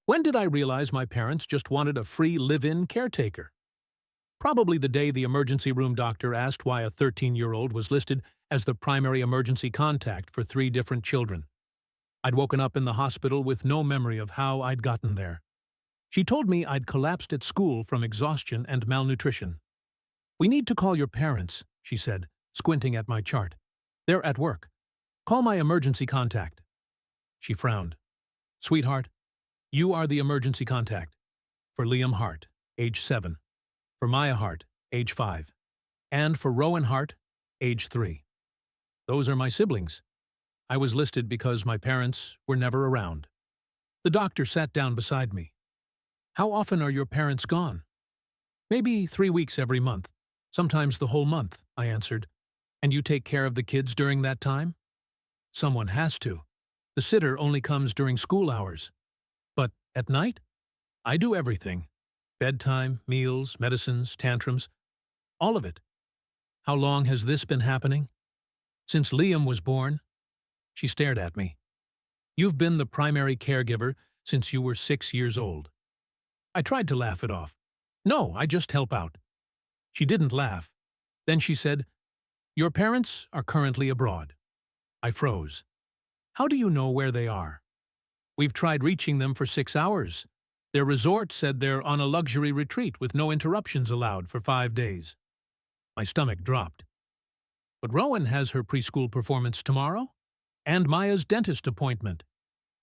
When did I realize my parents just wanted a free live-in caretaker? Probably the day the emergency room doctor asked why a 13-year-old was listed as the primary emergency contact for 3 different children. I'd woken up in the hospital with no memory of how I'd gotten there. She told me I'd collapsed at school from exhaustion and malnutrition. "We need to call your parents," she said, squinting at my chart. "They're at work. Call my emergency contact." She frowned. "Sweetheart, you are the emergency contact. For Liam Hart, age 7. For Maya Hart, age 5. And for Rowan Hart, age 3. Those are my siblings. I was listed because my parents were never around." The doctor sat down beside me. "How often are your parents gone?" "Maybe 3 weeks every month. Sometimes the whole month," I answered. "And you take care of the kids during that time?" "Someone has to. The sitter only comes during school hours." "But at night?" "I do everything. Bedtime, meals, medicines, tantrums. All of it." "How long has this been happening?" "Since Liam was born." She stared at me. "You've been the primary caregiver since you were 6 years old." I tried to laugh it off. "No, I just help out." She didn't laugh. Then she said, "Your parents are currently abroad." I froze. "How do you know where they are?" "We've tried reaching them for 6 hours. Their resort said they're on a luxury retreat with no interruptions allowed for 5 days. My stomach dropped. "But Rowan has her preschool performance tomorrow, and Maya's dentist appointment,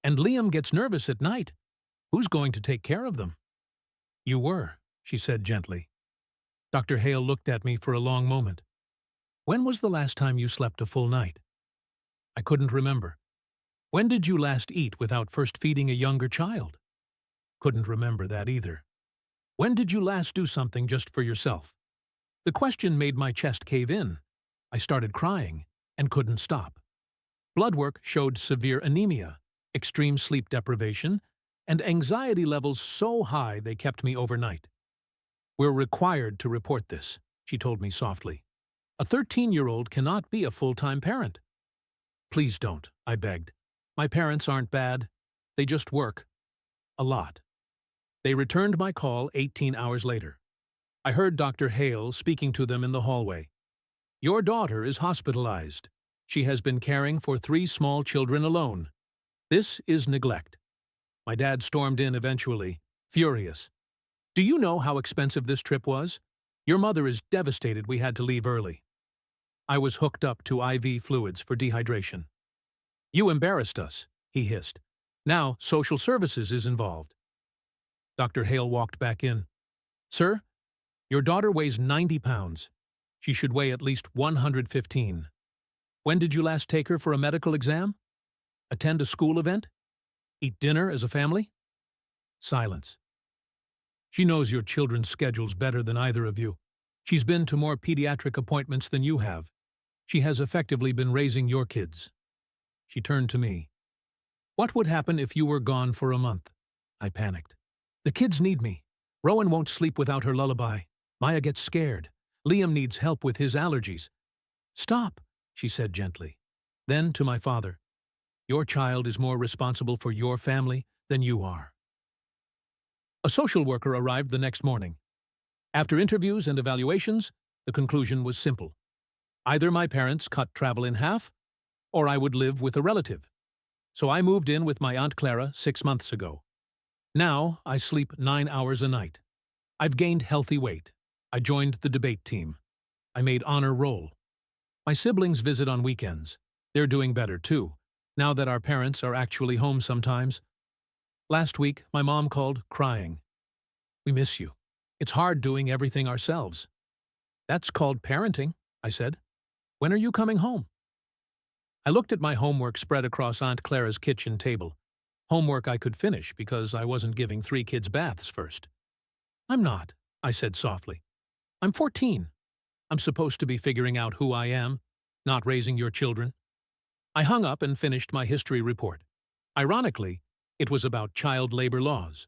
and Liam gets nervous at night. Who's going to take care of them?" "You were," she said gently. Dr. Hale looked at me for a long moment. "When was the last time you slept a full night?" I couldn't remember. "When did you last eat without first feeding a younger child?" Couldn't remember that either. "When did you last do something just for yourself?" The question made my chest cave in. I started crying and couldn't stop. Blood work showed severe anemia, extreme sleep deprivation, and anxiety levels so high they kept me overnight. "We're required to report this," she told me softly. "A 13-year-old cannot be a full-time parent." "Please don't," I begged. "My parents aren't bad. They just work. A lot." They returned my call 18 hours later. I heard Dr. Hale speaking to them in the hallway. "Your daughter is hospitalized. She has been caring for 3 small children alone. This is neglect." My dad stormed in eventually, furious. "Do you know how expensive this trip was? Your mother is devastated we had to leave early." I was hooked up to IV fluids for dehydration. "You embarrassed us," he hissed. "Now social services is involved." Dr. Hale walked back in. "Sir, your daughter weighs 90 pounds. She should weigh at least 115. When did you last take her for a medical exam? Attend a school event? Eat dinner as a family?" Silence. "She knows your children's schedules better than either of you. She's been to more pediatric appointments than you have. She has effectively been raising your kids." She turned to me. "What would happen if you were gone for a month?" I panicked. "The kids need me. Rowan won't sleep without her lullaby. Maya gets scared. Liam needs help with his allergies." "Stop," she said gently. Then to my father, "Your child is more responsible for your family than you are." A social worker arrived the next morning. After interviews and evaluations, the conclusion was simple. Either my parents cut travel in half, or I would live with a relative. So I moved in with my Aunt Clara 6 months ago. Now I sleep 9 hours a night. I've gained healthy weight. I joined the debate team. I made honor roll. My siblings visit on weekends. They're doing better too, now that our parents are actually home sometimes. Last week, my mom called, crying. "We miss you. It's hard doing everything ourselves." "That's called parenting," I said. "When are you coming home?" I looked at my homework spread across Aunt Clara's kitchen table. Homework I could finish because I wasn't giving 3 kids baths first. "I'm not," I said softly. "I'm 14. I'm supposed to be figuring out who I am, not raising your children." I hung up and finished my history report. Ironically, it was about child labor laws.